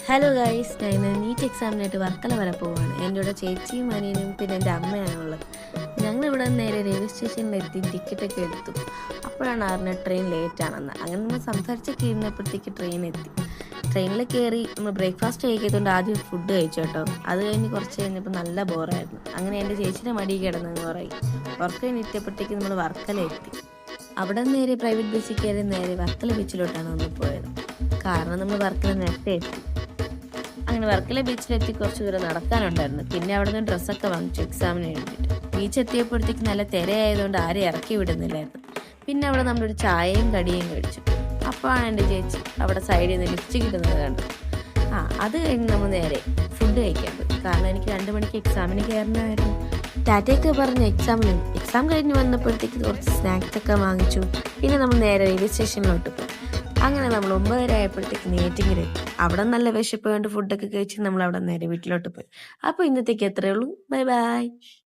Hello guys, ഞാൻ ഇന്ന് NEET എക്സാമിനായിട്ട് Varkala വരെ പോവുകയാണ്. എൻ്റെ കൂടെ ചേച്ചിയും അനിയനും പിന്നെ എൻ്റെ അമ്മയാണുള്ളത്. ഞങ്ങളിവിടെ നേരെ റെയിൽവേ സ്റ്റേഷനിലെത്തി ടിക്കറ്റൊക്കെ എടുത്തു. അപ്പോഴാണ് അറിഞ്ഞത് ട്രെയിൻ ലേറ്റാണെന്ന്. അങ്ങനെ നമ്മൾ സംസാരിച്ചൊക്കെ ഇരുന്നപ്പോഴത്തേക്ക് ട്രെയിൻ എത്തി. ട്രെയിനിൽ കയറി നമ്മൾ ബ്രേക്ക്ഫാസ്റ്റ് കഴിക്കാത്തതുകൊണ്ട് ആദ്യം ഫുഡ് കഴിച്ചു കേട്ടോ. അത് കഴിഞ്ഞ് കുറച്ച് കഴിഞ്ഞപ്പോൾ നല്ല ബോറായിരുന്നു. അങ്ങനെ എൻ്റെ ചേച്ചിയുടെ മടി കിടന്നങ്ങ് പറയും. ഉറക്കം എണീറ്റപ്പോഴത്തേക്ക് നമ്മൾ വർക്കല എത്തി. അവിടെ നേരെ പ്രൈവറ്റ് ബസ്സിൽ കയറി നേരെ വർക്കല ബീച്ചിലോട്ടാണ് നമ്മൾ പോയത്. കാരണം നമ്മൾ വർക്കല നേരത്തെ എത്തി. അങ്ങനെ വർക്കല ബീച്ചിലെത്തി കുറച്ച് ദൂരം നടക്കാനുണ്ടായിരുന്നു. പിന്നെ അവിടെ നിന്ന് ഡ്രസ്സൊക്കെ വാങ്ങിച്ചു എക്സാമിന് വേണ്ടിയിട്ട്. ബീച്ച് എത്തിയപ്പോഴത്തേക്ക് നല്ല തിരയായതുകൊണ്ട് ആരെയും ഇറക്കി വിടുന്നില്ലായിരുന്നു. പിന്നെ അവിടെ നമ്മളൊരു ചായയും കടിയും കഴിച്ചു. അപ്പോഴാണ് എൻ്റെ ചേച്ചി അവിടെ സൈഡിൽ നിന്ന് ലിപ്സ്റ്റിക് ഇടുന്നത് കണ്ടു. അത് കഴിഞ്ഞ് നമ്മൾ നേരെ ഫുഡ് കഴിക്കാൻ പോയി. കാരണം എനിക്ക് 2 മണിക്ക് എക്സാമിന് കയറണമായിരുന്നു. ടാറ്റയൊക്കെ പറഞ്ഞ് എക്സാം കഴിഞ്ഞ് വന്നപ്പോഴത്തേക്ക് കുറച്ച് സ്നാക്സ് ഒക്കെ വാങ്ങിച്ചു. പിന്നെ നമ്മൾ നേരെ റെയിൽവേ സ്റ്റേഷനിലോട്ട് പോയി. അങ്ങനെ നമ്മൾ 9:30 ആയപ്പോഴത്തേക്ക് മീറ്റിങ്ങിലെത്തി. അവിടെ നല്ല വിശപ്പ് കൊണ്ട് ഫുഡൊക്കെ കഴിച്ച് നമ്മൾ അവിടെ നേരെ വീട്ടിലോട്ട് പോയി. അപ്പോൾ ഇന്നത്തേക്ക് എത്രയേ ഉള്ളൂ. Bye bye.